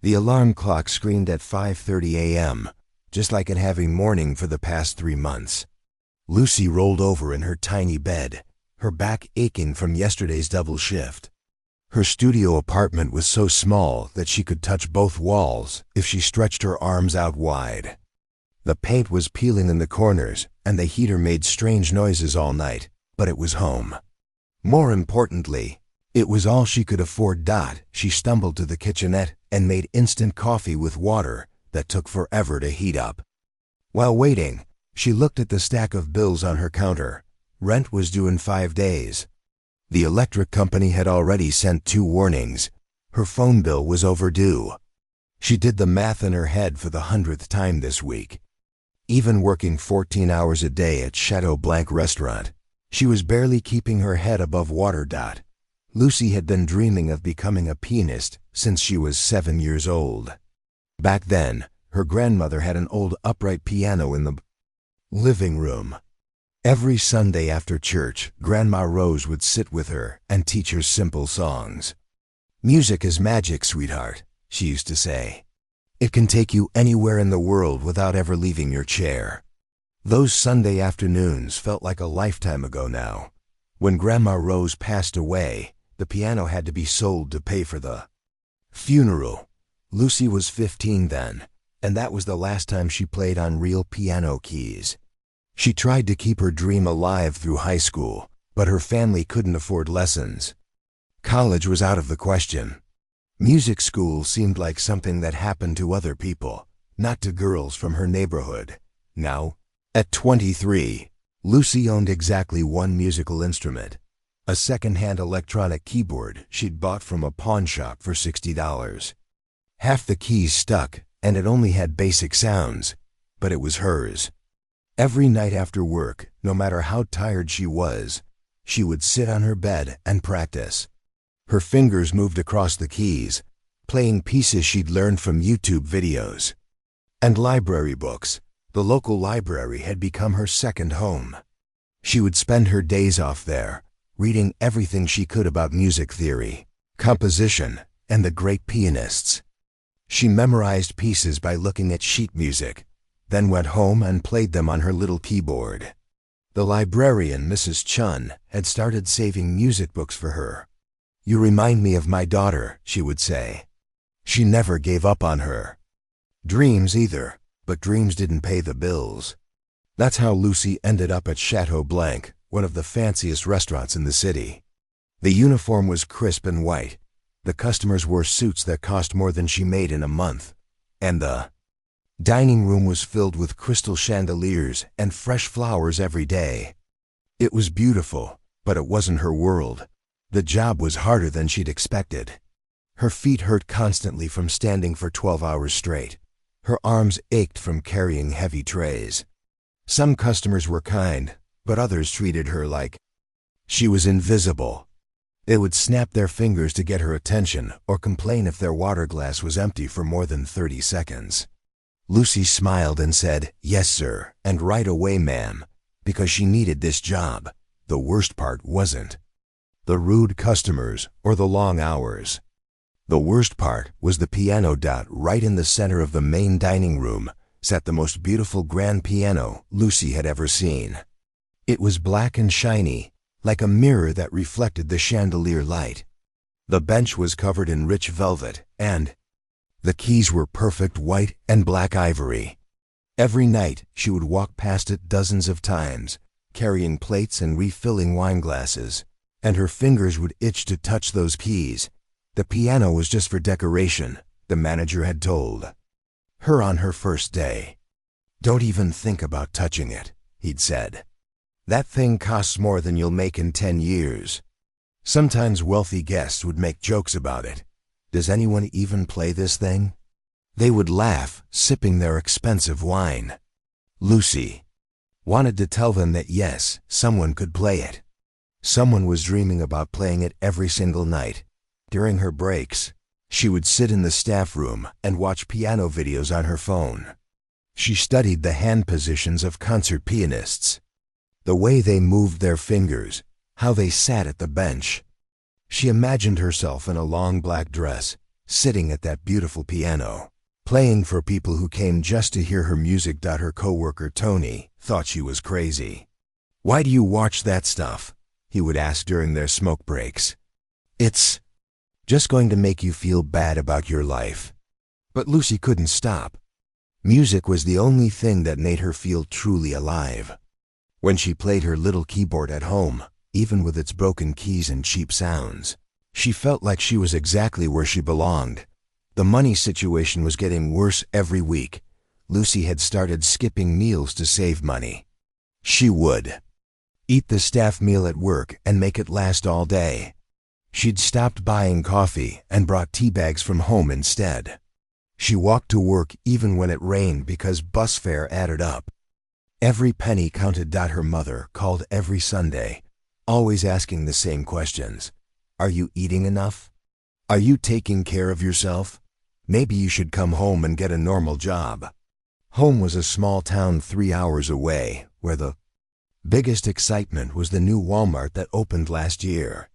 The alarm clock screamed at 5:30 a.m., just like it having morning for the past 3 months. Lucy rolled over in her tiny bed, her back aching from yesterday's double shift. Her studio apartment was so small that she could touch both walls if she stretched her arms out wide. The paint was peeling in the corners, and the heater made strange noises all night, but it was home. More importantly, it was all she could afford. She stumbled to the kitchenette and made instant coffee with water that took forever to heat up. While waiting, she looked at the stack of bills on her counter. Rent was due in 5 days. The electric company had already sent 2 warnings. Her phone bill was overdue. She did the math in her head for the 100th time this week. Even working 14 hours a day at Chateau Blanc restaurant, she was barely keeping her head above water. Lucy had been dreaming of becoming a pianist since she was 7 years old. Back then, her grandmother had an old upright piano in the living room. Every Sunday after church, Grandma Rose would sit with her and teach her simple songs. "Music is magic, sweetheart," she used to say. "It can take you anywhere in the world without ever leaving your chair." Those Sunday afternoons felt like a lifetime ago now. When Grandma Rose passed away, the piano had to be sold to pay for the funeral. Lucy was 15 then, and that was the last time she played on real piano keys. She tried to keep her dream alive through high school, but her family couldn't afford lessons. College was out of the question. Music school seemed like something that happened to other people, not to girls from her neighborhood. Now, at 23, Lucy owned exactly one musical instrument, a second-hand electronic keyboard she'd bought from a pawn shop for $60. Half the keys stuck, and it only had basic sounds, but it was hers. Every night after work, no matter how tired she was, she would sit on her bed and practice. Her fingers moved across the keys, playing pieces she'd learned from YouTube videos. And library books. The local library had become her second home. She would spend her days off there, reading everything she could about music theory, composition, and the great pianists. She memorized pieces by looking at sheet music, then went home and played them on her little keyboard. The librarian, Mrs. Chun, had started saving music books for her. "You remind me of my daughter," she would say. She never gave up on her dreams either, but dreams didn't pay the bills. That's how Lucy ended up at Chateau Blanc, one of the fanciest restaurants in the city. The uniform was crisp and white. The customers wore suits that cost more than she made in a month. And the dining room was filled with crystal chandeliers and fresh flowers every day. It was beautiful, but it wasn't her world. The job was harder than she'd expected. Her feet hurt constantly from standing for 12 hours straight. Her arms ached from carrying heavy trays. Some customers were kind, but others treated her like she was invisible. They would snap their fingers to get her attention or complain if their water glass was empty for more than 30 seconds. Lucy smiled and said, "Yes, sir, and right away, ma'am," because she needed this job. The worst part wasn't the rude customers or the long hours. The worst part was the piano. Right in the center of the main dining room sat the most beautiful grand piano Lucy had ever seen. It was black and shiny, like a mirror that reflected the chandelier light. The bench was covered in rich velvet, and the keys were perfect white and black ivory. Every night she would walk past it dozens of times, carrying plates and refilling wine glasses, and her fingers would itch to touch those keys. The piano was just for decoration, the manager had told her on her first day. "Don't even think about touching it," he'd said. "That thing costs more than you'll make in 10 years. Sometimes wealthy guests would make jokes about it. "Does anyone even play this thing?" They would laugh, sipping their expensive wine. Lucy wanted to tell them that yes, someone could play it. Someone was dreaming about playing it every single night. During her breaks, she would sit in the staff room and watch piano videos on her phone. She studied the hand positions of concert pianists, the way they moved their fingers, how they sat at the bench. She imagined herself in a long black dress, sitting at that beautiful piano, playing for people who came just to hear her music. Her coworker Tony thought she was crazy. "Why do you watch that stuff?" he would ask during their smoke breaks. "It's just going to make you feel bad about your life." But Lucy couldn't stop. Music was the only thing that made her feel truly alive. When she played her little keyboard at home, even with its broken keys and cheap sounds, she felt like she was exactly where she belonged. The money situation was getting worse every week. Lucy had started skipping meals to save money. She would eat the staff meal at work and make it last all day. She'd stopped buying coffee and brought tea bags from home instead. She walked to work even when it rained because bus fare added up. Every penny counted. Her mother called every Sunday, always asking the same questions. "Are you eating enough? Are you taking care of yourself? Maybe you should come home and get a normal job." Home was a small town 3 hours away, where the biggest excitement was the new Walmart that opened last year.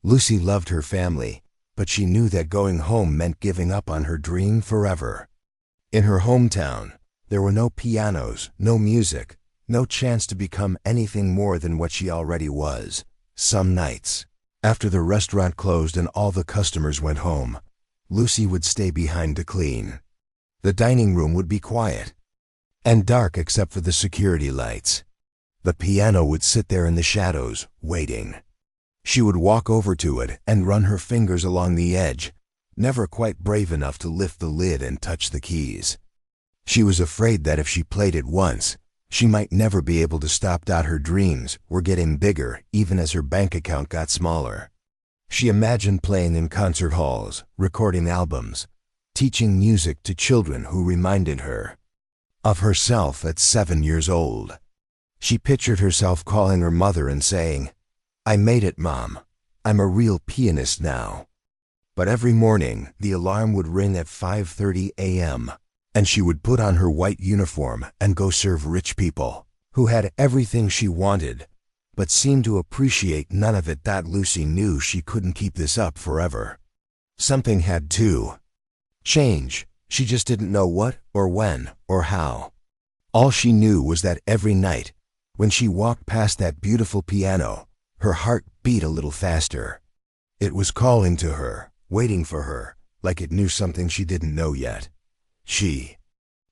Lucy loved her family, but she knew that going home meant giving up on her dream forever. In her hometown, there were no pianos, no music, no chance to become anything more than what she already was. Some nights, after the restaurant closed and all the customers went home, Lucy would stay behind to clean. The dining room would be quiet and dark except for the security lights. The piano would sit there in the shadows, waiting. She would walk over to it and run her fingers along the edge, never quite brave enough to lift the lid and touch the keys. She was afraid that if she played it once, she might never be able to stop. Her dreams were getting bigger even as her bank account got smaller. She imagined playing in concert halls, recording albums, teaching music to children who reminded her of herself at 7 years old. She pictured herself calling her mother and saying, "I made it, Mom. I'm a real pianist now." But every morning, the alarm would ring at 5:30 a.m., and she would put on her white uniform and go serve rich people who had everything she wanted, but seemed to appreciate none of it. Lucy knew she couldn't keep this up forever. Something had to change. She just didn't know what or when or how. All she knew was that every night, when she walked past that beautiful piano, her heart beat a little faster. It was calling to her, waiting for her, like it knew something she didn't know yet. She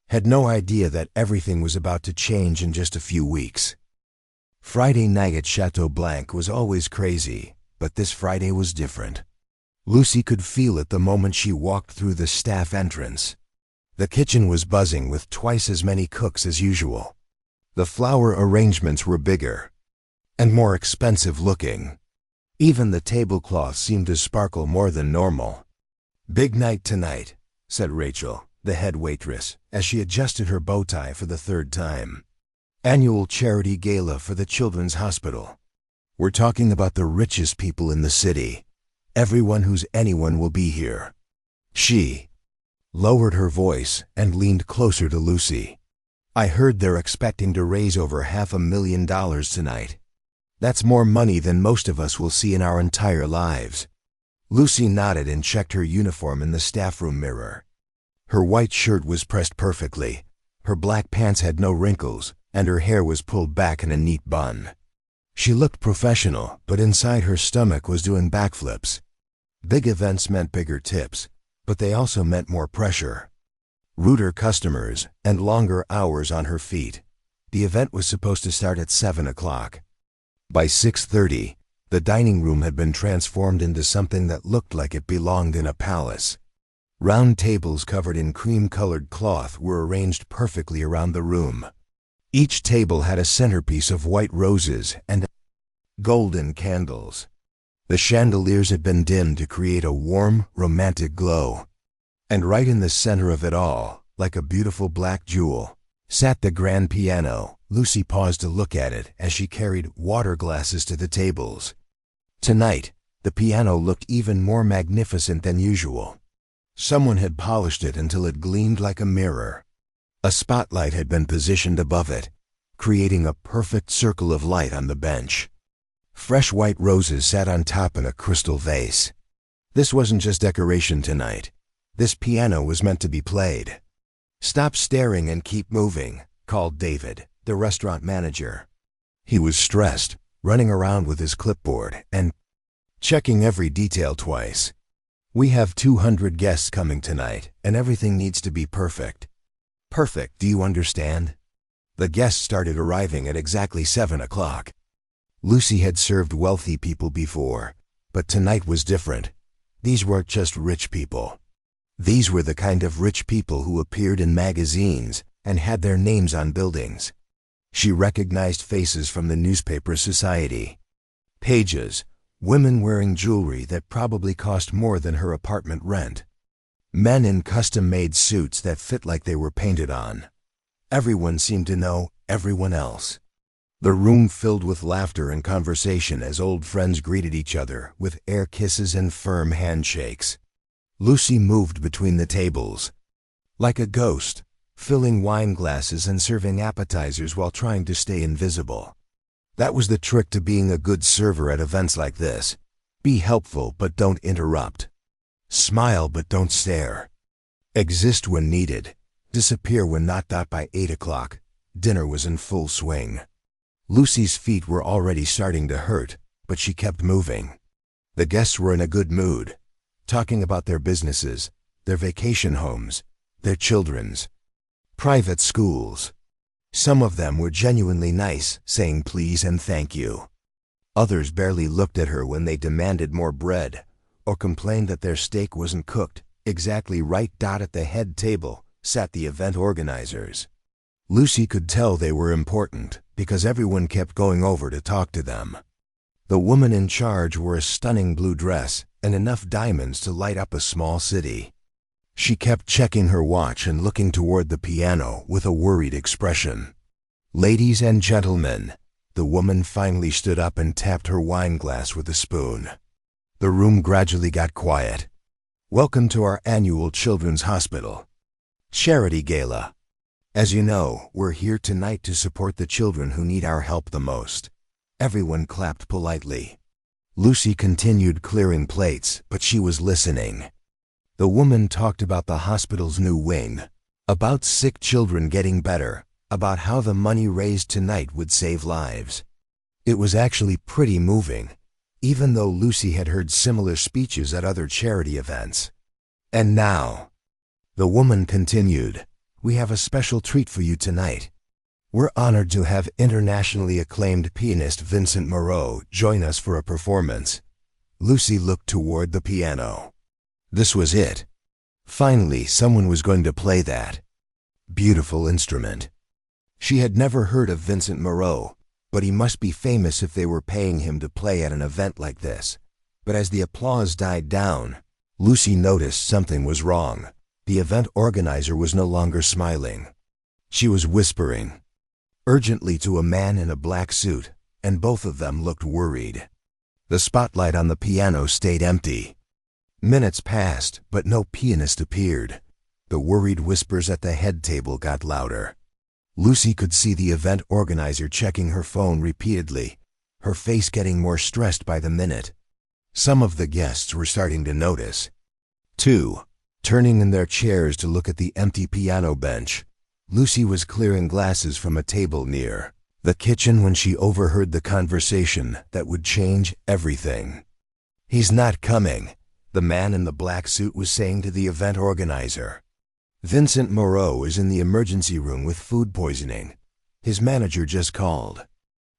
had no idea that everything was about to change in just a few weeks. Friday night at Chateau Blanc was always crazy, but this Friday was different. Lucy could feel it the moment she walked through the staff entrance. The kitchen was buzzing with twice as many cooks as usual. The flower arrangements were bigger and more expensive looking. Even the tablecloth seemed to sparkle more than normal. "Big night tonight," said Rachel, the head waitress, as she adjusted her bow tie for the 3rd time. "Annual charity gala for the Children's Hospital. We're talking about the richest people in the city. Everyone who's anyone will be here." She lowered her voice and leaned closer to Lucy. "I heard they're expecting to raise over $500,000 tonight. That's more money than most of us will see in our entire lives." Lucy nodded and checked her uniform in the staff room mirror. Her white shirt was pressed perfectly, her black pants had no wrinkles, and her hair was pulled back in a neat bun. She looked professional, but inside her stomach was doing backflips. Big events meant bigger tips, but they also meant more pressure, ruder customers, and longer hours on her feet. The event was supposed to start at 7 o'clock. By 6:30, the dining room had been transformed into something that looked like it belonged in a palace. Round tables covered in cream-colored cloth were arranged perfectly around the room. Each table had a centerpiece of white roses and golden candles. The chandeliers had been dimmed to create a warm, romantic glow. And right in the center of it all, like a beautiful black jewel, sat the grand piano. Lucy paused to look at it as she carried water glasses to the tables. Tonight, the piano looked even more magnificent than usual. Someone had polished it until it gleamed like a mirror. A spotlight had been positioned above it, creating a perfect circle of light on the bench. Fresh white roses sat on top in a crystal vase. This wasn't just decoration tonight. This piano was meant to be played. "Stop staring and keep moving," called David, the restaurant manager. He was stressed, running around with his clipboard and checking every detail twice. "We have 200 guests coming tonight, and everything needs to be perfect." Perfect, do you understand? The guests started arriving at exactly 7 o'clock. Lucy had served wealthy people before, but tonight was different. These weren't just rich people. These were the kind of rich people who appeared in magazines and had their names on buildings. She recognized faces from the newspaper society. Pages, women wearing jewelry that probably cost more than her apartment rent. Men in custom-made suits that fit like they were painted on. Everyone seemed to know everyone else. The room filled with laughter and conversation as old friends greeted each other with air kisses and firm handshakes. Lucy moved between the tables, like a ghost, filling wine glasses and serving appetizers while trying to stay invisible. That was the trick to being a good server at events like this. Be helpful, but don't interrupt. Smile, but don't stare. Exist when needed. Disappear when not. By 8 o'clock, dinner was in full swing. Lucy's feet were already starting to hurt, but she kept moving. The guests were in a good mood, talking about their businesses, their vacation homes, their children's private schools. Some of them were genuinely nice, saying please and thank you. Others barely looked at her when they demanded more bread or complained that their steak wasn't cooked exactly right. At the head table sat the event organizers. Lucy could tell they were important because everyone kept going over to talk to them. The woman in charge wore a stunning blue dress and enough diamonds to light up a small city. She kept checking her watch and looking toward the piano with a worried expression. "Ladies and gentlemen," the woman finally stood up and tapped her wine glass with a spoon. The room gradually got quiet. "Welcome to our annual Children's Hospital Charity Gala. As you know, we're here tonight to support the children who need our help the most." Everyone clapped politely. Lucy continued clearing plates, but she was listening. The woman talked about the hospital's new wing, about sick children getting better, about how the money raised tonight would save lives. It was actually pretty moving, even though Lucy had heard similar speeches at other charity events. "And now," the woman continued, "we have a special treat for you tonight. We're honored to have internationally acclaimed pianist Vincent Moreau join us for a performance." Lucy looked toward the piano. This was it. Finally, someone was going to play that beautiful instrument. She had never heard of Vincent Moreau, but he must be famous if they were paying him to play at an event like this. But as the applause died down, Lucy noticed something was wrong. The event organizer was no longer smiling. She was whispering urgently to a man in a black suit, and both of them looked worried. The spotlight on the piano stayed empty. Minutes passed, but no pianist appeared. The worried whispers at the head table got louder. Lucy could see the event organizer checking her phone repeatedly, her face getting more stressed by the minute. Some of the guests were starting to notice, too, turning in their chairs to look at the empty piano bench. Lucy was clearing glasses from a table near the kitchen when she overheard the conversation that would change everything. "He's not coming," the man in the black suit was saying to the event organizer. "Vincent Moreau is in the emergency room with food poisoning. His manager just called.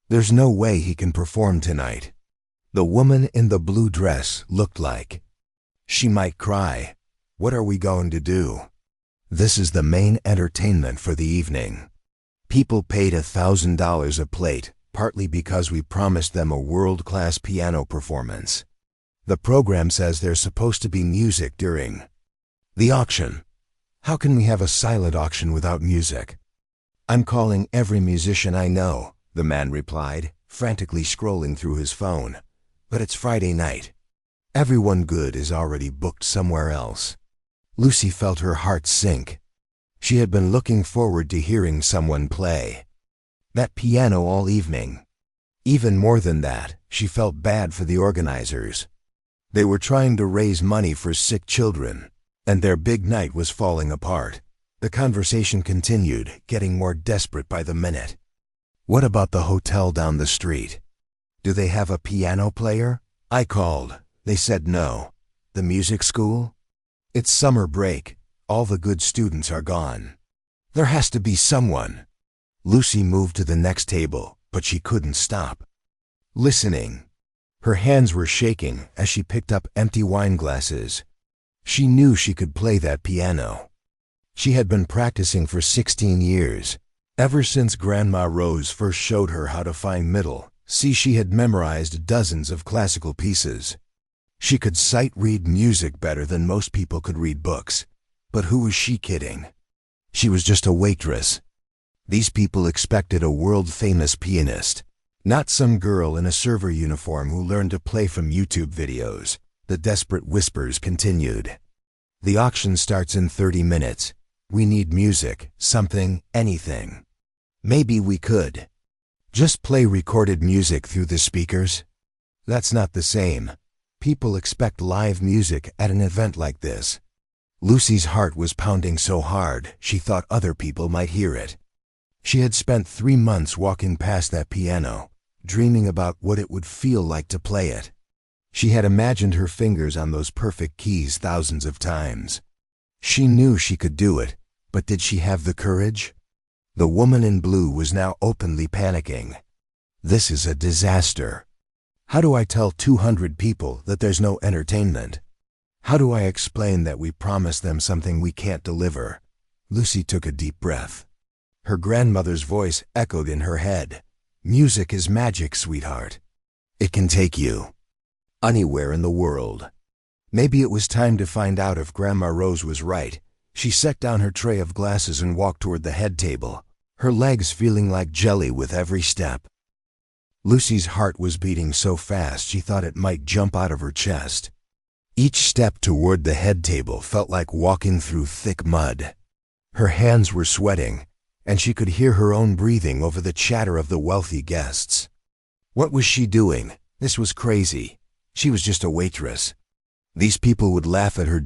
There's no way he can perform tonight." The woman in the blue dress looked like she might cry. "What are we going to do? This is the main entertainment for the evening. People paid $1,000 a plate, partly because we promised them a world-class piano performance. The program says there's supposed to be music during the auction. How can we have a silent auction without music?" "I'm calling every musician I know," the man replied, frantically scrolling through his phone. "But it's Friday night. Everyone good is already booked somewhere else." Lucy felt her heart sink. She had been looking forward to hearing someone play that piano all evening. Even more than that, she felt bad for the organizers. They were trying to raise money for sick children, And their big night was falling apart. The conversation continued, getting more desperate by the minute. What about the hotel down the street? Do they have a piano player? I called. They said no. The music school? It's summer break. All the good students are gone. There has to be someone. Lucy moved to the next table, but she couldn't stop. Listening. Her hands were shaking as she picked up empty wine glasses. She knew she could play that piano. She had been practicing for 16 years. Ever since Grandma Rose first showed her how to find middle C, she had memorized dozens of classical pieces. She could sight-read music better than most people could read books. But who was she kidding? She was just a waitress. These people expected a world-famous pianist, not some girl in a server uniform who learned to play from YouTube videos. The desperate whispers continued. The auction starts in 30 minutes. We need music, something, anything. Maybe we could just play recorded music through the speakers. That's not the same. People expect live music at an event like this. Lucy's heart was pounding so hard she thought other people might hear it. She had spent 3 months walking past that piano, dreaming about what it would feel like to play it. She had imagined her fingers on those perfect keys thousands of times. She knew she could do it, but did she have the courage? The woman in blue was now openly panicking. This is a disaster. How do I tell 200 people that there's no entertainment? How do I explain that we promised them something we can't deliver? Lucy took a deep breath. Her grandmother's voice echoed in her head. Music is magic, sweetheart. It can take you anywhere in the world. Maybe it was time to find out if Grandma Rose was right. She set down her tray of glasses and walked toward the head table, her legs feeling like jelly with every step. Lucy's heart was beating so fast she thought it might jump out of her chest. Each step toward the head table felt like walking through thick mud. Her hands were sweating, and she could hear her own breathing over the chatter of the wealthy guests. What was she doing? This was crazy. She was just a waitress. These people would laugh at her,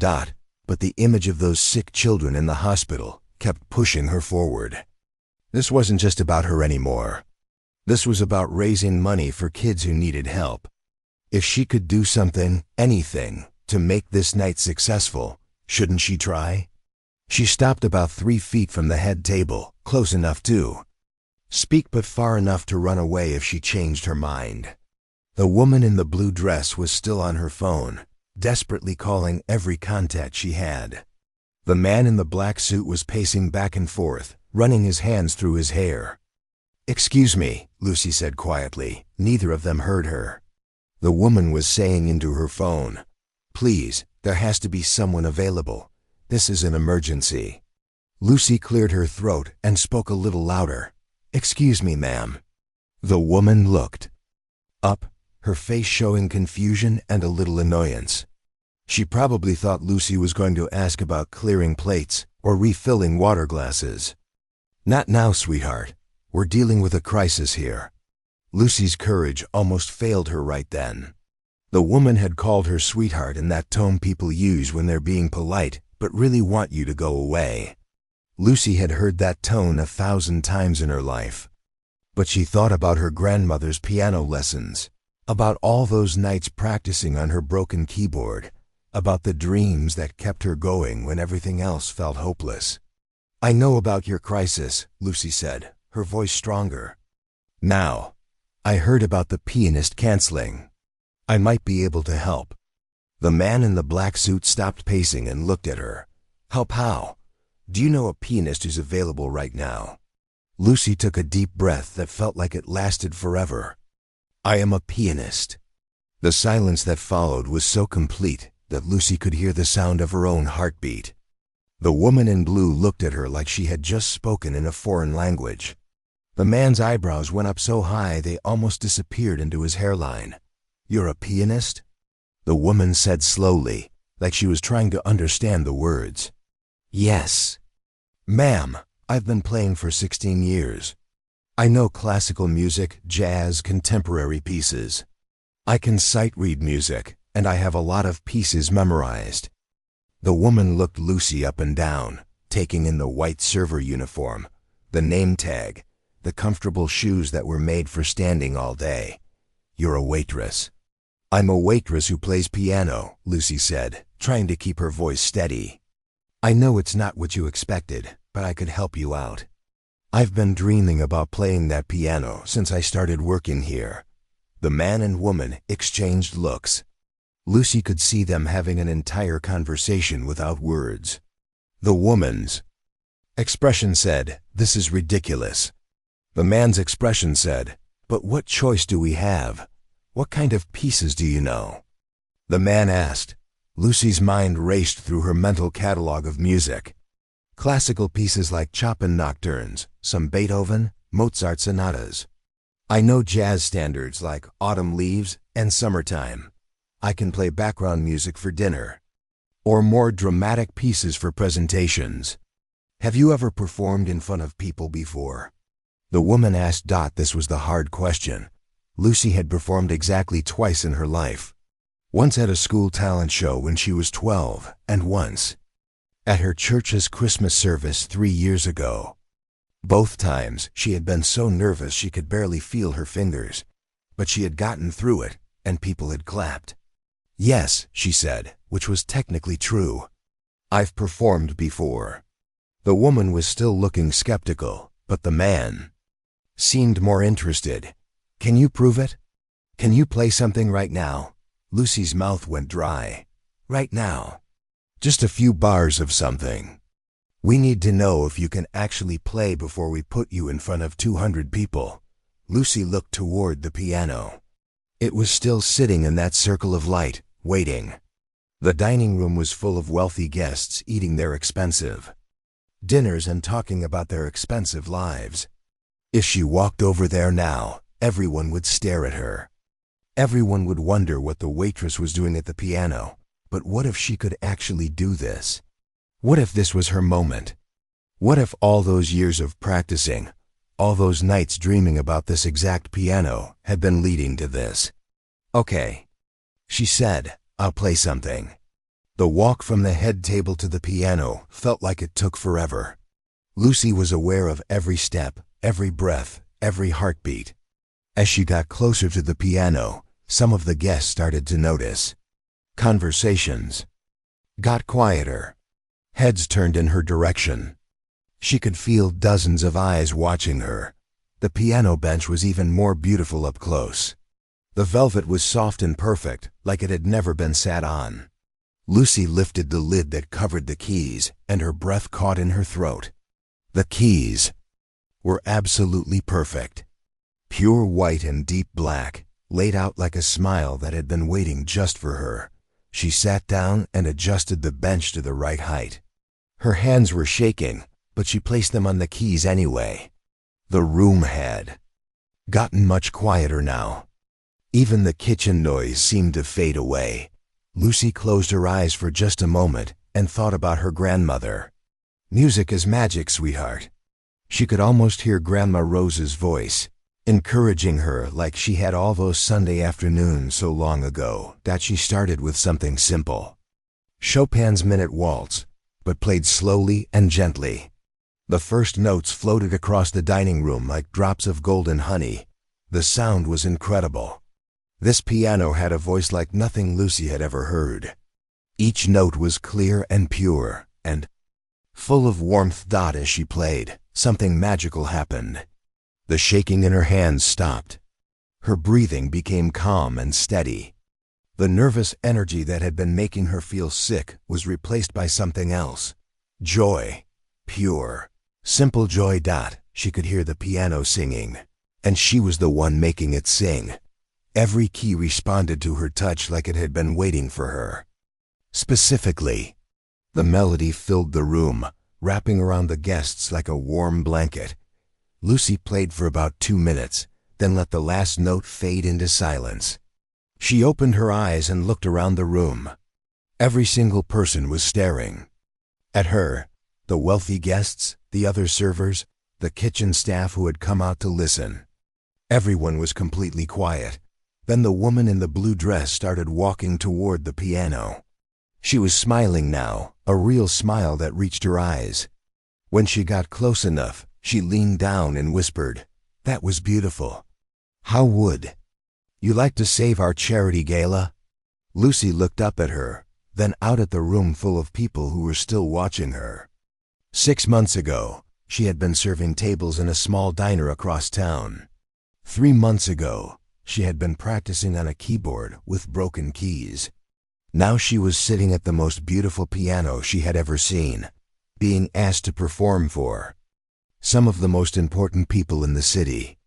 but the image of those sick children in the hospital kept pushing her forward. This wasn't just about her anymore. This was about raising money for kids who needed help. If she could do something, anything, to make this night successful, shouldn't she try? She stopped about 3 feet from the head table, close enough to speak but far enough to run away if she changed her mind. The woman in the blue dress was still on her phone, desperately calling every contact she had. The man in the black suit was pacing back and forth, running his hands through his hair. "Excuse me," Lucy said quietly. Neither of them heard her. The woman was saying into her phone, "Please, there has to be someone available. This is an emergency." Lucy cleared her throat and spoke a little louder. "Excuse me, ma'am." The woman looked up, her face showing confusion and a little annoyance. She probably thought Lucy was going to ask about clearing plates or refilling water glasses. "Not now, sweetheart. We're dealing with a crisis here." Lucy's courage almost failed her right then. The woman had called her sweetheart in that tone people use when they're being polite but really want you to go away. Lucy had heard that tone 1,000 times in her life. But she thought about her grandmother's piano lessons, about all those nights practicing on her broken keyboard, about the dreams that kept her going when everything else felt hopeless. "I know about your crisis," Lucy said, her voice stronger. "Now, I heard about the pianist canceling. I might be able to help." The man in the black suit stopped pacing and looked at her. "Help how? Do you know a pianist who's available right now?" Lucy took a deep breath that felt like it lasted forever. "I am a pianist." The silence that followed was so complete that Lucy could hear the sound of her own heartbeat. The woman in blue looked at her like she had just spoken in a foreign language. The man's eyebrows went up so high they almost disappeared into his hairline. "You're a pianist?" The woman said slowly, like she was trying to understand the words. "Yes. Ma'am, I've been playing for 16 years. I know classical music, jazz, contemporary pieces. I can sight read music, and I have a lot of pieces memorized." The woman looked Lucy up and down, taking in the white server uniform, the name tag, the comfortable shoes that were made for standing all day. "You're a waitress." "I'm a waitress who plays piano," Lucy said, trying to keep her voice steady. "I know it's not what you expected, but I could help you out. I've been dreaming about playing that piano since I started working here." The man and woman exchanged looks. Lucy could see them having an entire conversation without words. The woman's expression said, "This is ridiculous." The man's expression said, "But what choice do we have? What kind of pieces do you know?" The man asked. Lucy's mind raced through her mental catalog of music. Classical pieces like Chopin nocturnes, some Beethoven, Mozart sonatas. "I know jazz standards like Autumn Leaves and Summertime. I can play background music for dinner." Or more dramatic pieces for presentations. "Have you ever performed in front of people before?" The woman asked. This was the hard question. Lucy had performed exactly twice in her life. Once at a school talent show when she was 12, and once at her church's Christmas service 3 years ago. Both times she had been so nervous she could barely feel her fingers, but she had gotten through it, and people had clapped. "Yes," she said, which was technically true. "I've performed before." The woman was still looking skeptical, but the man seemed more interested. "Can you prove it? Can you play something right now?" Lucy's mouth went dry. "Right now. Just a few bars of something. We need to know if you can actually play before we put you in front of 200 people. Lucy looked toward the piano. It was still sitting in that circle of light, waiting. The dining room was full of wealthy guests eating their expensive dinners and talking about their expensive lives. If she walked over there now, everyone would stare at her. Everyone would wonder what the waitress was doing at the piano. But what if she could actually do this? What if this was her moment? What if all those years of practicing, all those nights dreaming about this exact piano, had been leading to this? "Okay," she said, "I'll play something." The walk from the head table to the piano felt like it took forever. Lucy was aware of every step, every breath, every heartbeat. As she got closer to the piano, some of the guests started to notice. Conversations got quieter. Heads turned in her direction. She could feel dozens of eyes watching her. The piano bench was even more beautiful up close. The velvet was soft and perfect, like it had never been sat on. Lucy lifted the lid that covered the keys, and her breath caught in her throat. The keys were absolutely perfect. Pure white and deep black, laid out like a smile that had been waiting just for her. She sat down and adjusted the bench to the right height. Her hands were shaking, but she placed them on the keys anyway. The room had gotten much quieter now. Even the kitchen noise seemed to fade away. Lucy closed her eyes for just a moment and thought about her grandmother. "Music is magic, sweetheart." She could almost hear Grandma Rose's voice, encouraging her like she had all those Sunday afternoons so long ago that she started with something simple. Chopin's Minute Waltz, but played slowly and gently. The first notes floated across the dining room like drops of golden honey. The sound was incredible. This piano had a voice like nothing Lucy had ever heard. Each note was clear and pure, and full of warmth. As she played, something magical happened. The shaking in her hands stopped. Her breathing became calm and steady. The nervous energy that had been making her feel sick was replaced by something else. Joy. Pure, simple joy. She could hear the piano singing, and she was the one making it sing. Every key responded to her touch like it had been waiting for her. Specifically, the melody filled the room, wrapping around the guests like a warm blanket. Lucy played for about 2 minutes, then let the last note fade into silence. She opened her eyes and looked around the room. Every single person was staring at her. The wealthy guests, the other servers, the kitchen staff who had come out to listen. Everyone was completely quiet. Then the woman in the blue dress started walking toward the piano. She was smiling now, a real smile that reached her eyes. When she got close enough, she leaned down and whispered, "That was beautiful. How would you like to save our charity gala?" Lucy looked up at her, then out at the room full of people who were still watching her. 6 months ago, she had been serving tables in a small diner across town. 3 months ago, she had been practicing on a keyboard with broken keys. Now she was sitting at the most beautiful piano she had ever seen, being asked to perform for some of the most important people in the city.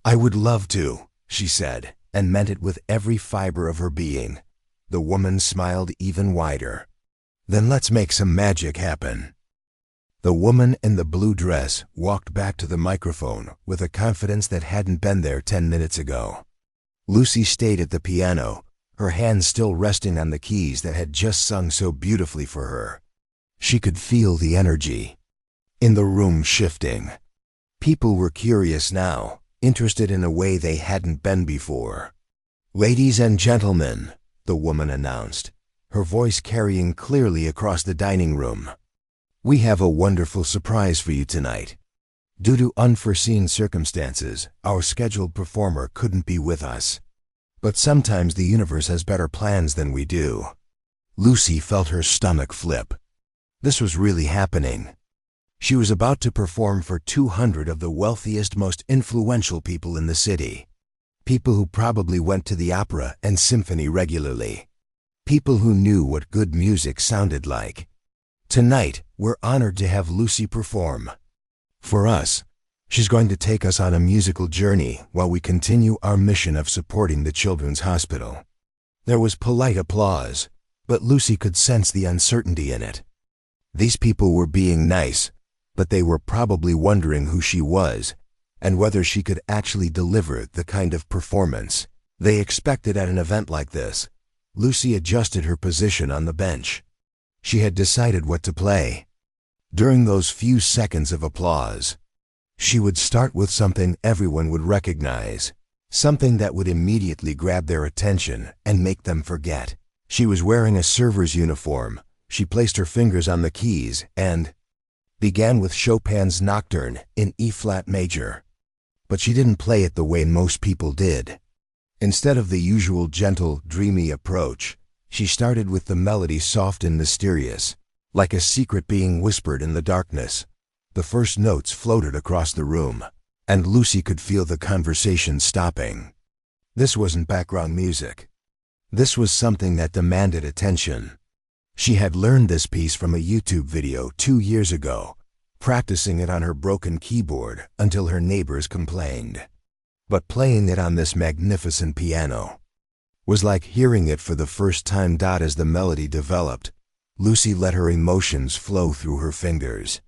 "I would love to," she said, and meant it with every fiber of her being. The woman smiled even wider. "Then let's make some magic happen." The woman in the blue dress walked back to the microphone with a confidence that hadn't been there 10 minutes ago. Lucy stayed at the piano, her hands still resting on the keys that had just sung so beautifully for her. She could feel the energy in the room shifting. People were curious now, interested in a way they hadn't been before. "Ladies and gentlemen," the woman announced, her voice carrying clearly across the dining room, "we have a wonderful surprise for you tonight. Due to unforeseen circumstances, our scheduled performer couldn't be with us. But sometimes the universe has better plans than we do." Lucy felt her stomach flip. This was really happening. She was about to perform for 200 of the wealthiest, most influential people in the city. People who probably went to the opera and symphony regularly. People who knew what good music sounded like. Tonight, we're honored to have Lucy perform. For us, she's going to take us on a musical journey while we continue our mission of supporting the Children's Hospital. There was polite applause, but Lucy could sense the uncertainty in it. These people were being nice, but they were probably wondering who she was and whether she could actually deliver the kind of performance they expected at an event like this. Lucy adjusted her position on the bench. She had decided what to play. During those few seconds of applause, she would start with something everyone would recognize, something that would immediately grab their attention and make them forget. She was wearing a server's uniform. She placed her fingers on the keys and began with Chopin's Nocturne in E-flat major. But she didn't play it the way most people did. Instead of the usual gentle, dreamy approach, she started with the melody soft and mysterious, like a secret being whispered in the darkness. The first notes floated across the room, and Lucy could feel the conversation stopping. This wasn't background music. This was something that demanded attention. She had learned this piece from a YouTube video 2 years ago, practicing it on her broken keyboard until her neighbors complained. But playing it on this magnificent piano was like hearing it for the first time. As the melody developed, Lucy let her emotions flow through her fingers.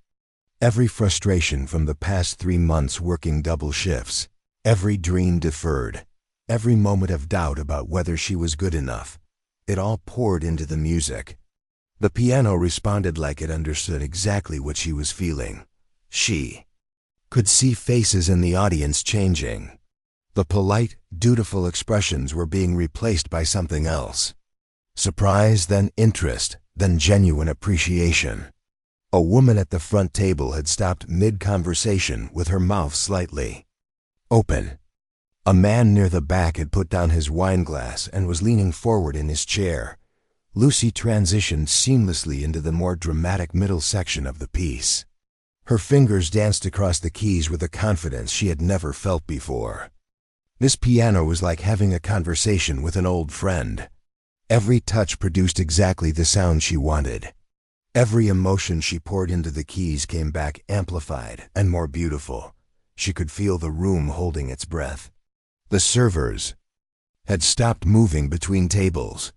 Every frustration from the past 3 months working double shifts, every dream deferred, every moment of doubt about whether she was good enough, it all poured into the music. The piano responded like it understood exactly what she was feeling. She could see faces in the audience changing. The polite, dutiful expressions were being replaced by something else. Surprise, then interest, then genuine appreciation. A woman at the front table had stopped mid-conversation with her mouth slightly open. A man near the back had put down his wine glass and was leaning forward in his chair. Lucy transitioned seamlessly into the more dramatic middle section of the piece. Her fingers danced across the keys with a confidence she had never felt before. This piano was like having a conversation with an old friend. Every touch produced exactly the sound she wanted. Every emotion she poured into the keys came back amplified and more beautiful. She could feel the room holding its breath. The servers had stopped moving between tables.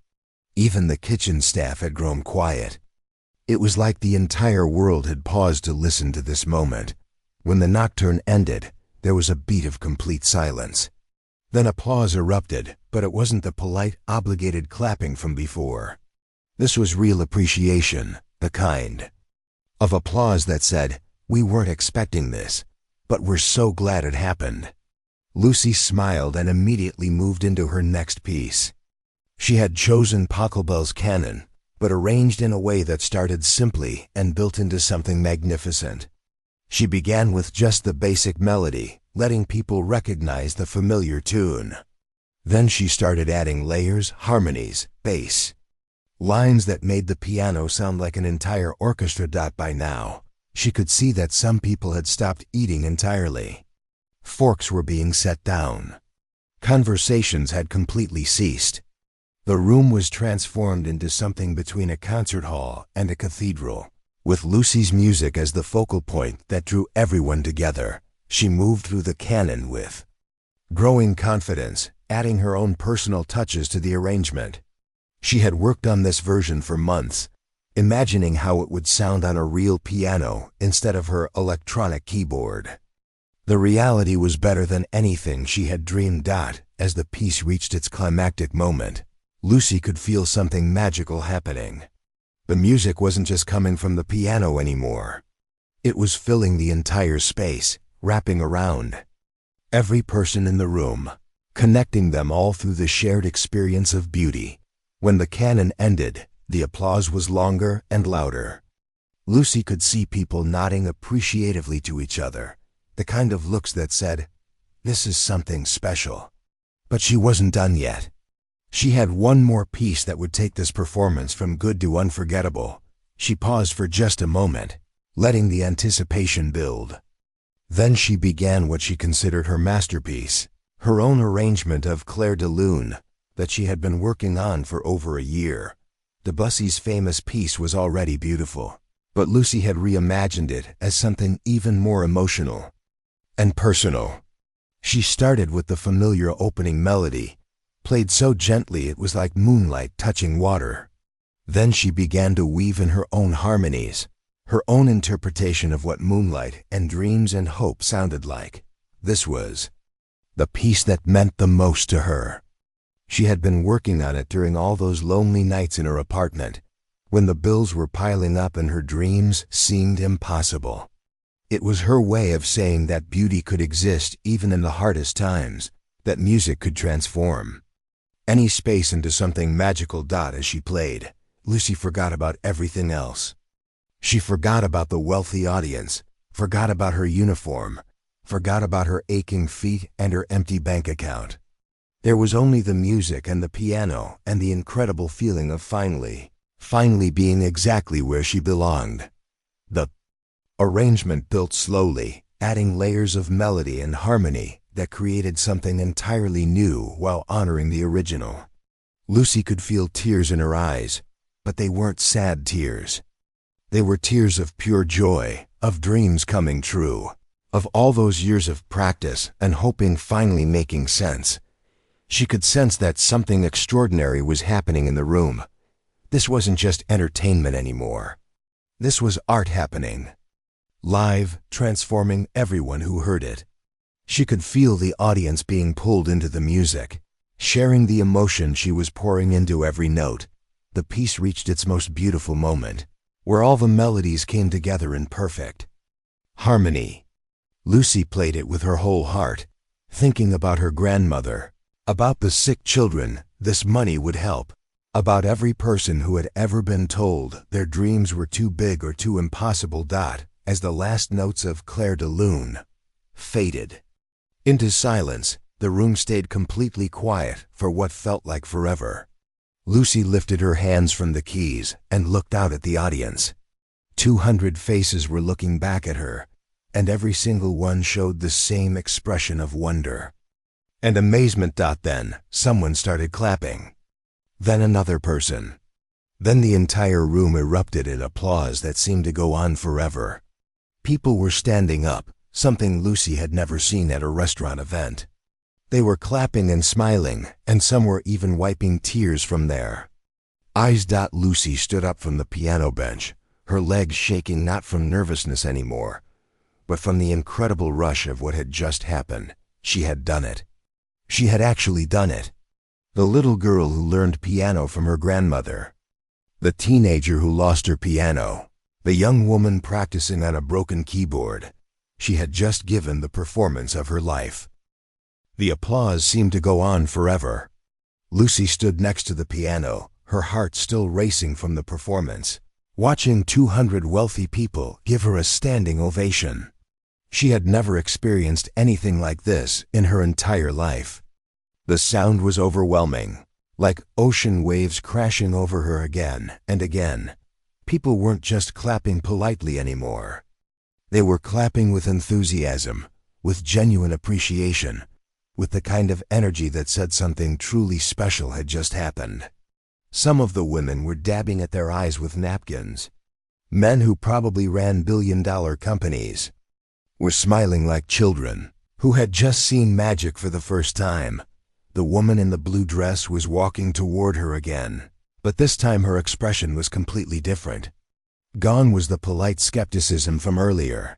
Even the kitchen staff had grown quiet. It was like the entire world had paused to listen to this moment. When the nocturne ended, there was a beat of complete silence. Then applause erupted, but it wasn't the polite, obligated clapping from before. This was real appreciation, the kind of applause that said, "We weren't expecting this, but we're so glad it happened." Lucy smiled and immediately moved into her next piece. She had chosen Pachelbel's Canon, but arranged in a way that started simply and built into something magnificent. She began with just the basic melody, letting people recognize the familiar tune. Then she started adding layers, harmonies, bass, lines that made the piano sound like an entire orchestra. By now, she could see that some people had stopped eating entirely. Forks were being set down. Conversations had completely ceased. The room was transformed into something between a concert hall and a cathedral. With Lucy's music as the focal point that drew everyone together, she moved through the canon with growing confidence, adding her own personal touches to the arrangement. She had worked on this version for months, imagining how it would sound on a real piano instead of her electronic keyboard. The reality was better than anything she had dreamed. As the piece reached its climactic moment, Lucy could feel something magical happening. The music wasn't just coming from the piano anymore. It was filling the entire space, wrapping around every person in the room, connecting them all through the shared experience of beauty. When the canon ended, the applause was longer and louder. Lucy could see people nodding appreciatively to each other, the kind of looks that said, "This is something special." But she wasn't done yet. She had one more piece that would take this performance from good to unforgettable. She paused for just a moment, letting the anticipation build. Then she began what she considered her masterpiece, her own arrangement of Clair de Lune that she had been working on for over a year. Debussy's famous piece was already beautiful, but Lucy had reimagined it as something even more emotional and personal. She started with the familiar opening melody, played so gently it was like moonlight touching water. Then she began to weave in her own harmonies, her own interpretation of what moonlight and dreams and hope sounded like. This was the piece that meant the most to her. She had been working on it during all those lonely nights in her apartment, when the bills were piling up and her dreams seemed impossible. It was her way of saying that beauty could exist even in the hardest times, that music could transform any space into something magical. As she played, Lucy forgot about everything else. She forgot about the wealthy audience, forgot about her uniform, forgot about her aching feet and her empty bank account. There was only the music and the piano and the incredible feeling of finally being exactly where she belonged. The arrangement built slowly, adding layers of melody and harmony that created something entirely new while honoring the original. Lucy could feel tears in her eyes, but they weren't sad tears. They were tears of pure joy, of dreams coming true, of all those years of practice and hoping finally making sense. She could sense that something extraordinary was happening in the room. This wasn't just entertainment anymore. This was art happening, live, transforming everyone who heard it. She could feel the audience being pulled into the music, sharing the emotion she was pouring into every note. The piece reached its most beautiful moment, where all the melodies came together in perfect harmony. Lucy played it with her whole heart, thinking about her grandmother, about the sick children this money would help, about every person who had ever been told their dreams were too big or too impossible. As the last notes of Clair de Lune faded into silence, the room stayed completely quiet for what felt like forever. Lucy lifted her hands from the keys and looked out at the audience. 200 faces were looking back at her, and every single one showed the same expression of wonder and amazement. Then someone started clapping. Then another person. Then the entire room erupted in applause that seemed to go on forever. People were standing up, something Lucy had never seen at a restaurant event. They were clapping and smiling, and some were even wiping tears from their eyes. Lucy stood up from the piano bench, her legs shaking not from nervousness anymore, but from the incredible rush of what had just happened. She had done it. She had actually done it. The little girl who learned piano from her grandmother, the teenager who lost her piano, the young woman practicing on a broken keyboard. She had just given the performance of her life. The applause seemed to go on forever. Lucy stood next to the piano, her heart still racing from the performance, watching 200 wealthy people give her a standing ovation. She had never experienced anything like this in her entire life. The sound was overwhelming, like ocean waves crashing over her again and again. People weren't just clapping politely anymore. They were clapping with enthusiasm, with genuine appreciation, with the kind of energy that said something truly special had just happened. Some of the women were dabbing at their eyes with napkins. Men who probably ran billion-dollar companies were smiling like children who had just seen magic for the first time. The woman in the blue dress was walking toward her again, but this time her expression was completely different. Gone was the polite skepticism from earlier.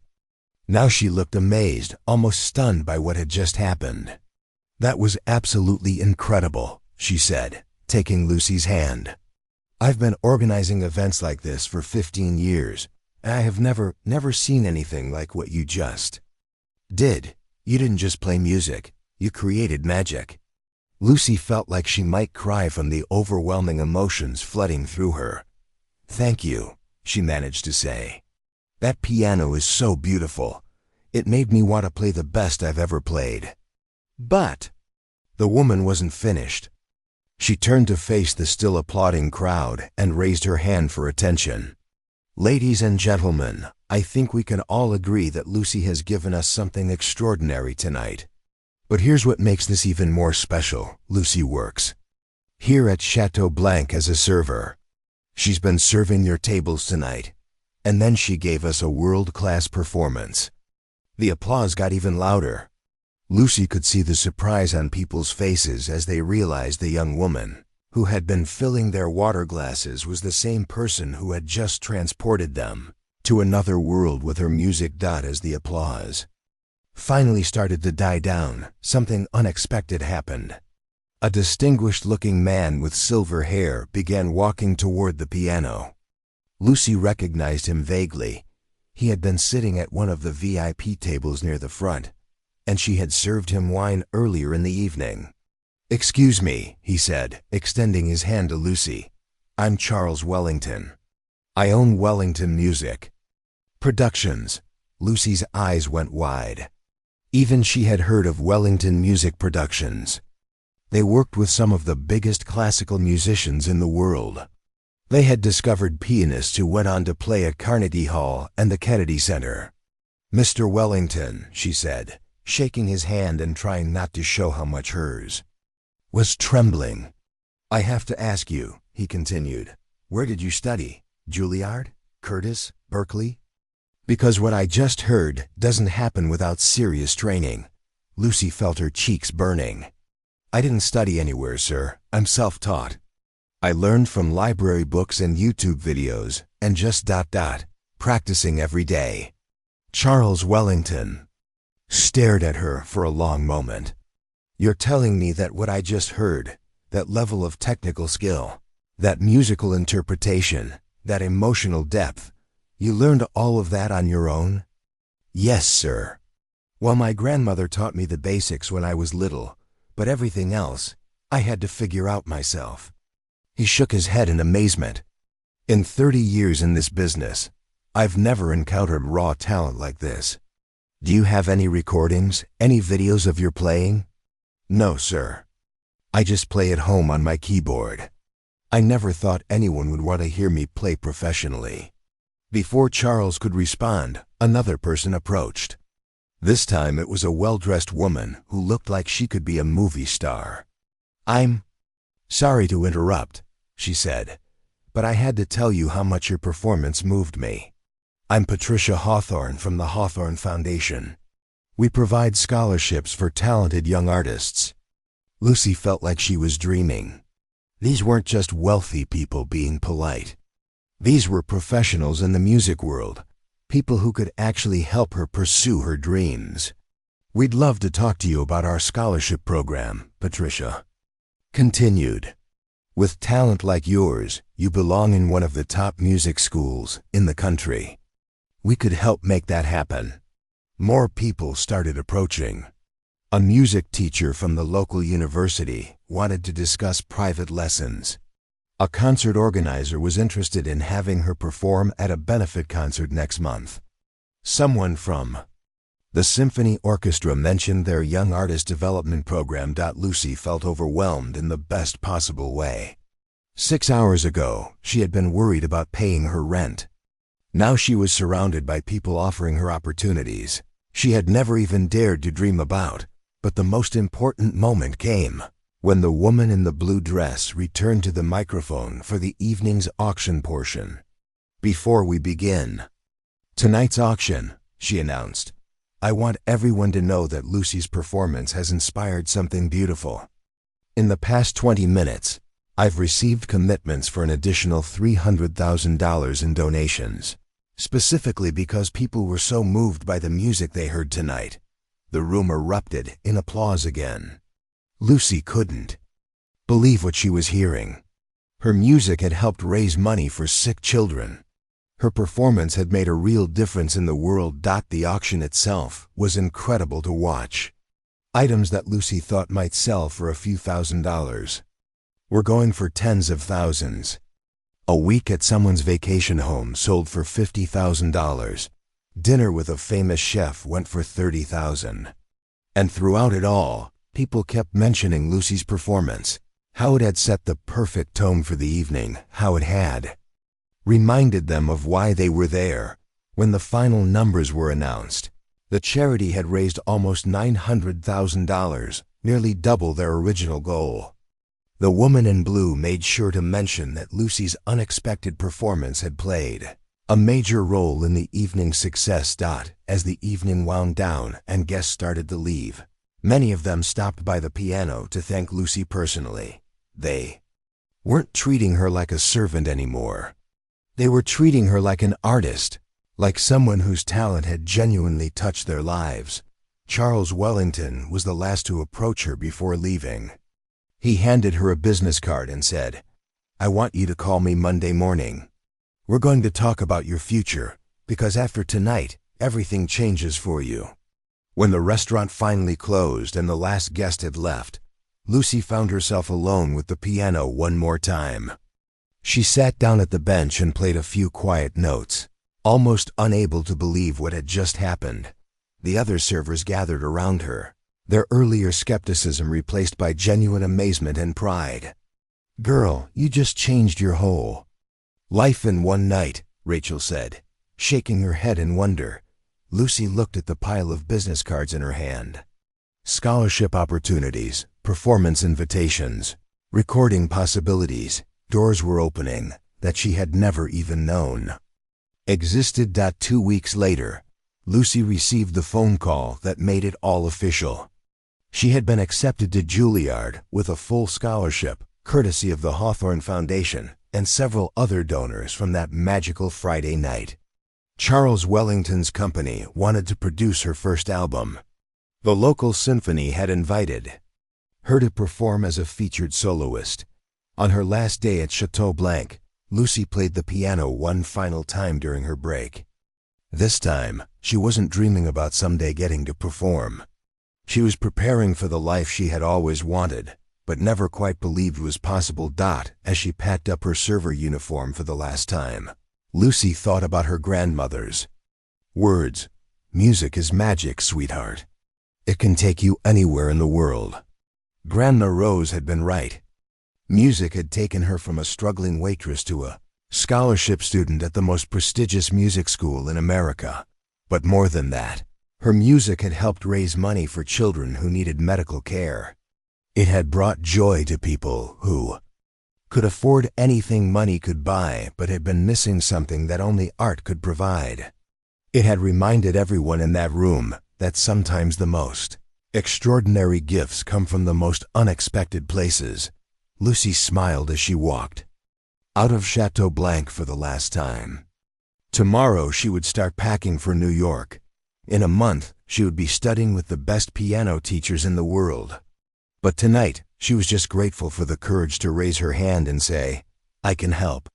Now she looked amazed, almost stunned by what had just happened. "That was absolutely incredible," she said, taking Lucy's hand. "I've been organizing events like this for 15 years, and I have never seen anything like what you just did. You didn't just play music, you created magic." Lucy felt like she might cry from the overwhelming emotions flooding through her. "Thank you," she managed to say. "That piano is so beautiful. It made me want to play the best I've ever played." But the woman wasn't finished. She turned to face the still applauding crowd and raised her hand for attention. "Ladies and gentlemen, I think we can all agree that Lucy has given us something extraordinary tonight. But here's what makes this even more special. Lucy works here at Chateau Blanc as a server. She's been serving your tables tonight, and then she gave us a world-class performance." The applause got even louder. Lucy could see the surprise on people's faces as they realized the young woman who had been filling their water glasses was the same person who had just transported them to another world with her music. As the applause finally started to die down, something unexpected happened. A distinguished-looking man with silver hair began walking toward the piano. Lucy recognized him vaguely. He had been sitting at one of the VIP tables near the front, and she had served him wine earlier in the evening. "Excuse me," he said, extending his hand to Lucy. "I'm Charles Wellington. I own Wellington Music Productions." Lucy's eyes went wide. Even she had heard of Wellington Music Productions. They worked with some of the biggest classical musicians in the world. They had discovered pianists who went on to play at Carnegie Hall and the Kennedy Center. "Mr. Wellington," she said, shaking his hand and trying not to show how much hers was trembling. "I have to ask you," he continued, "where did you study? Juilliard? Curtis? Berkeley? Because what I just heard doesn't happen without serious training." Lucy felt her cheeks burning. "I didn't study anywhere, sir. I'm self-taught. I learned from library books and YouTube videos and just practicing every day." Charles Wellington stared at her for a long moment. "You're telling me that what I just heard, that level of technical skill, that musical interpretation, that emotional depth, you learned all of that on your own?" "Yes, sir. Well, my grandmother taught me the basics when I was little, but everything else, I had to figure out myself." He shook his head in amazement. "In 30 years in this business, I've never encountered raw talent like this. Do you have any recordings, any videos of your playing?" "No, sir. I just play at home on my keyboard. I never thought anyone would want to hear me play professionally." Before Charles could respond, another person approached. This time it was a well-dressed woman who looked like she could be a movie star. "I'm sorry to interrupt," she said, "but I had to tell you how much your performance moved me. I'm Patricia Hawthorne from the Hawthorne Foundation. We provide scholarships for talented young artists." Lucy felt like she was dreaming. These weren't just wealthy people being polite. These were professionals in the music world, people who could actually help her pursue her dreams. "We'd love to talk to you about our scholarship program," Patricia continued. "With talent like yours, you belong in one of the top music schools in the country. We could help make that happen." More people started approaching. A music teacher from the local university wanted to discuss private lessons. A concert organizer was interested in having her perform at a benefit concert next month. Someone from the symphony orchestra mentioned their young artist development program. Lucy felt overwhelmed in the best possible way. 6 hours ago, she had been worried about paying her rent. Now she was surrounded by people offering her opportunities she had never even dared to dream about. But the most important moment came when the woman in the blue dress returned to the microphone for the evening's auction portion. "Before we begin tonight's auction," she announced, "I want everyone to know that Lucy's performance has inspired something beautiful. In the past 20 minutes, I've received commitments for an additional $300,000 in donations, specifically because people were so moved by the music they heard tonight." The room erupted in applause again. Lucy couldn't believe what she was hearing. Her music had helped raise money for sick children. Her performance had made a real difference in the world. The auction itself was incredible to watch. Items that Lucy thought might sell for a few $1,000s were going for tens of thousands. A week at someone's vacation home sold for $50,000. Dinner with a famous chef went for $30,000. And throughout it all, people kept mentioning Lucy's performance, how it had set the perfect tone for the evening, how it had reminded them of why they were there. When the final numbers were announced, the charity had raised almost $900,000, nearly double their original goal. The woman in blue made sure to mention that Lucy's unexpected performance had played a major role in the evening's success. As the evening wound down and guests started to leave, many of them stopped by the piano to thank Lucy personally. They weren't treating her like a servant anymore. They were treating her like an artist, like someone whose talent had genuinely touched their lives. Charles Wellington was the last to approach her before leaving. He handed her a business card and said, "I want you to call me Monday morning. We're going to talk about your future, because after tonight, everything changes for you." When the restaurant finally closed and the last guest had left, Lucy found herself alone with the piano one more time. She sat down at the bench and played a few quiet notes, almost unable to believe what had just happened. The other servers gathered around her, their earlier skepticism replaced by genuine amazement and pride. "Girl, you just changed your whole life in one night," Rachel said, shaking her head in wonder. Lucy looked at the pile of business cards in her hand. Scholarship opportunities, performance invitations, recording possibilities. Doors were opening that she had never even known existed. 2 weeks later, Lucy received the phone call that made it all official. She had been accepted to Juilliard with a full scholarship, courtesy of the Hawthorne Foundation and several other donors from that magical Friday night. Charles Wellington's company wanted to produce her first album. The local symphony had invited her to perform as a featured soloist. On her last day at Chateau Blanc, Lucy played the piano one final time during her break. This time, she wasn't dreaming about someday getting to perform. She was preparing for the life she had always wanted, but never quite believed was possible. As she packed up her server uniform for the last time, Lucy thought about her grandmother's words. "Music is magic, sweetheart. It can take you anywhere in the world." Grandma Rose had been right. Music had taken her from a struggling waitress to a scholarship student at the most prestigious music school in America. But more than that, her music had helped raise money for children who needed medical care. It had brought joy to people who could afford anything money could buy but had been missing something that only art could provide. It had reminded everyone in that room that sometimes the most extraordinary gifts come from the most unexpected places. Lucy smiled as she walked out of Chateau Blanc for the last time. Tomorrow she would start packing for New York. In a month, she would be studying with the best piano teachers in the world. But tonight, she was just grateful for the courage to raise her hand and say, "I can help."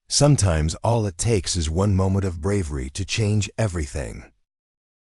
Sometimes all it takes is one moment of bravery to change everything.